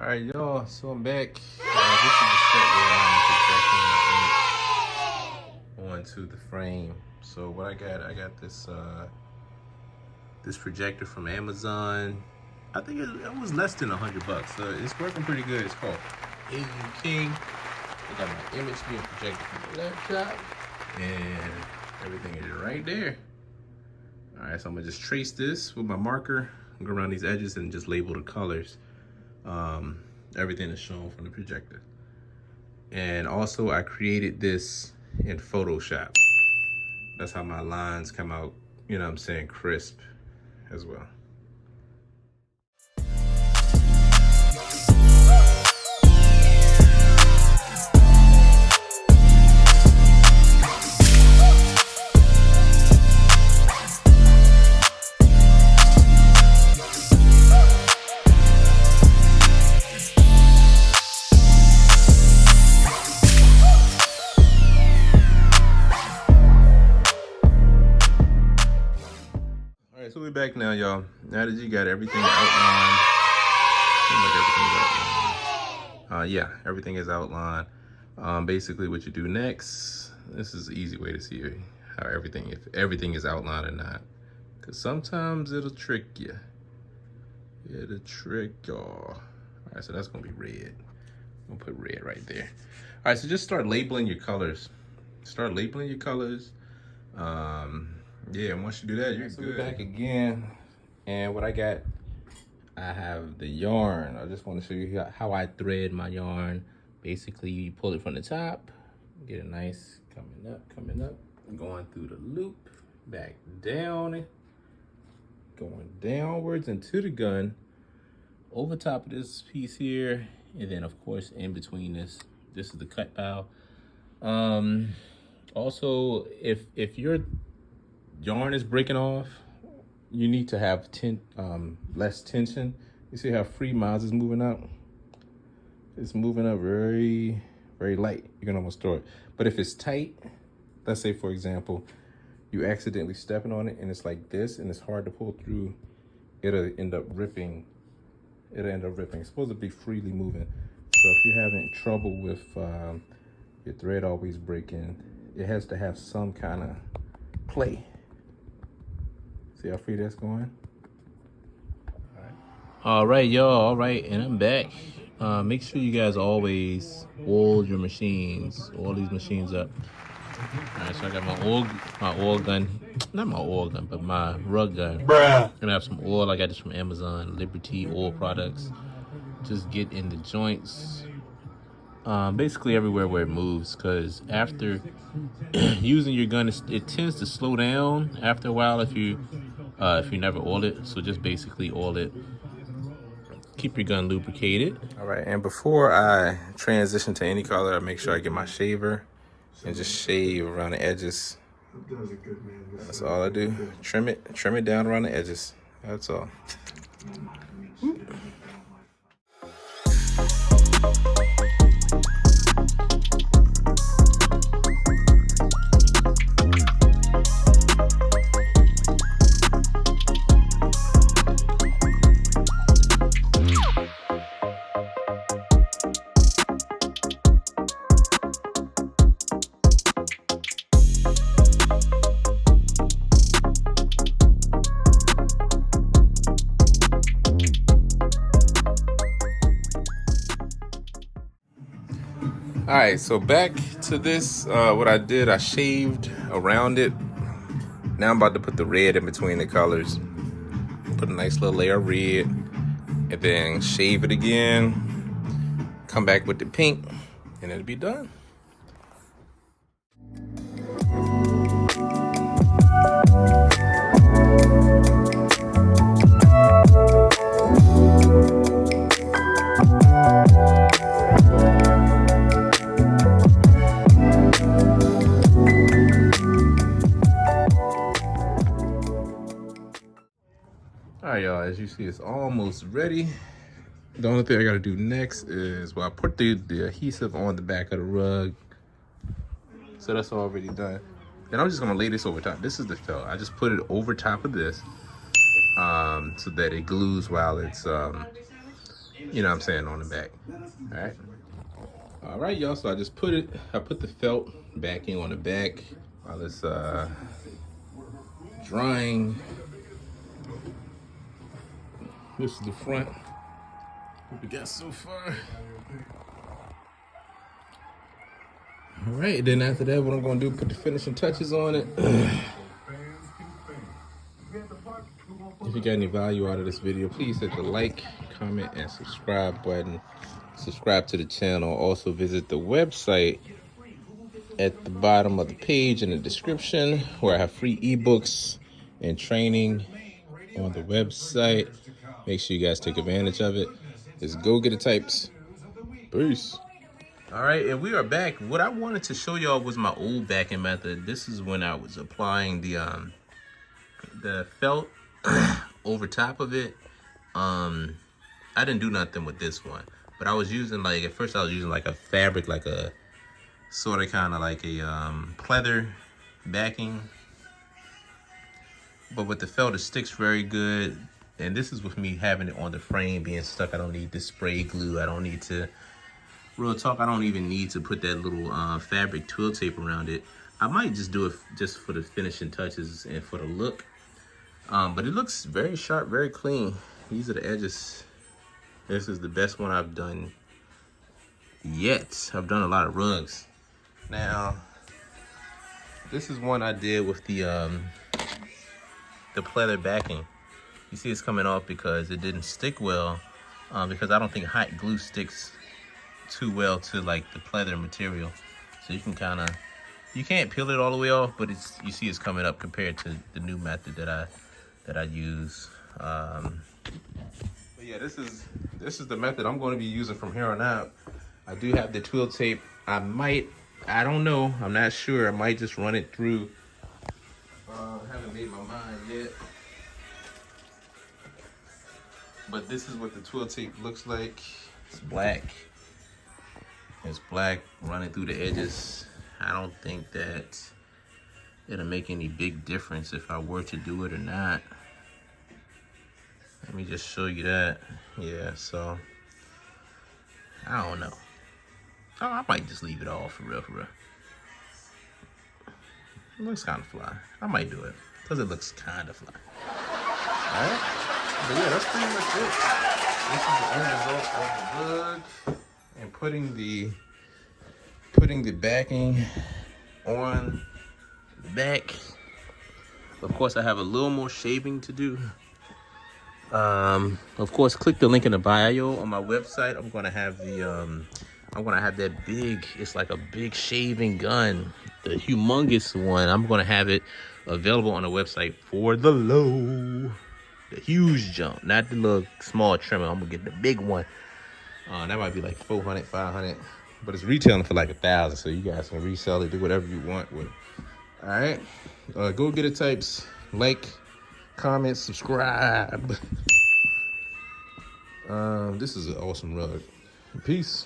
All right, y'all. So I'm back. This is the step where I'm projecting my image onto the frame. So what I got this this projector from Amazon. I think it was less than $100. It's working pretty good. It's called Asian King. I got my image being projected from the laptop, and everything is right there. All right, so I'm gonna just trace this with my marker, go around these edges, and just label the colors. Everything is shown from the projector. And also I created this in Photoshop. That's how my lines come out, you know what I'm saying, crisp as well. So we're back now, y'all. Now that you got everything outlined, seems like everything's outlined. Yeah, everything is outlined. Basically what you do next, this is the easy way to see how if everything is outlined or not. Because sometimes it'll trick you. It'll trick y'all. All right, so that's gonna be red. I'm gonna put red right there. All right, so just start labeling your colors. Start labeling your colors. Yeah, and once you do that, you're good. Back again, and what I have the yarn. I just want to show you how I thread my yarn. Basically, you pull it from the top, get it nice, coming up, going through the loop, back down, going downwards into the gun, over top of this piece here, and then of course in between this is the cut bow. Also, if your yarn is breaking off, you need to have less tension. You see how free mine is moving out? It's moving up very, very light. You can almost throw it. But if it's tight, let's say for example, you accidentally stepping on it and it's like this and it's hard to pull through, it'll end up ripping. It's supposed to be freely moving. So if you're having trouble with your thread always breaking, it has to have some kind of play. See how free that's going? All right, y'all. All right, and I'm back. Make sure you guys always oil your machines. Oil these machines up. All right, so I got my oil gun. Not my oil gun, but my rug gun. Bruh. Gonna have some oil. I got this from Amazon, Liberty Oil Products. Just get in the joints. Basically everywhere where it moves, because after using your gun, it tends to slow down after a while if you never oil it. So just basically oil it. Keep your gun lubricated. All right, and before I transition to any color, I make sure I get my shaver and just shave around the edges. That's all I do. Trim it down around the edges. That's all. All right, so back to this, what I did, I shaved around it. Now I'm about to put the red in between the colors. Put a nice little layer of red, and then shave it again. Come back with the pink, and it'll be done. All right, y'all, as you see, it's almost ready. The only thing I gotta do next is, well, I put the adhesive on the back of the rug. So that's already done. Then I'm just gonna lay this over top. This is the felt. I just put it over top of this so that it glues while it's you know what I'm saying, on the back. All right. All right, y'all. So I put the felt backing on the back while it's drying. This is the front. What we got so far. All right, then after that, what I'm gonna do, put the finishing touches on it. If you got any value out of this video, please hit the like, comment, and subscribe button. Subscribe to the channel. Also visit the website at the bottom of the page in the description, where I have free ebooks and training on the website. Make sure you guys take advantage of it. It's GoGetter Types. Peace. All right, and we are back. What I wanted to show y'all was my old backing method. This is when I was applying the felt over top of it. I didn't do nothing with this one, but I was using, like, at first I was using like a fabric, like a sort of kind of like a pleather backing. But with the felt, it sticks very good. And this is with me having it on the frame being stuck. I don't need to spray glue. I don't need to, real talk, I don't even need to put that little fabric twill tape around it. I might just do it just for the finishing touches and for the look. But it looks very sharp, very clean. These are the edges. This is the best one I've done yet. I've done a lot of rugs. Now, this is one I did with the pleather backing. You see it's coming off because it didn't stick well, because I don't think hot glue sticks too well to like the pleather material. So you can kind of, you can't peel it all the way off, but it's, you see it's coming up compared to the new method that I use. But yeah, this is the method I'm going to be using from here on out. I do have the twill tape. I don't know, I'm not sure. I might just run it through. I haven't made my mind yet. But this is what the twill tape looks like. It's black. It's black running through the edges. I don't think that it'll make any big difference if I were to do it or not. Let me just show you that. Yeah, so I don't know. Oh, I might just leave it all for real, for real. It looks kind of fly. I might do it because it looks kind of fly. All right. But yeah, that's pretty much it. This is the end result of the rug, and putting the backing on the back. Of course, I have a little more shaving to do. Of course, click the link in the bio on my website. I'm gonna have that big, it's like a big shaving gun, the humongous one. I'm gonna have it available on the website for the low. The huge jump, not the little small trimmer. I'm gonna get the big one. That might be like 400, 500, but it's retailing for like 1,000. So you guys can resell it, do whatever you want with it. All right, GoGetter Types. Like, comment, subscribe. This is an awesome rug. Peace.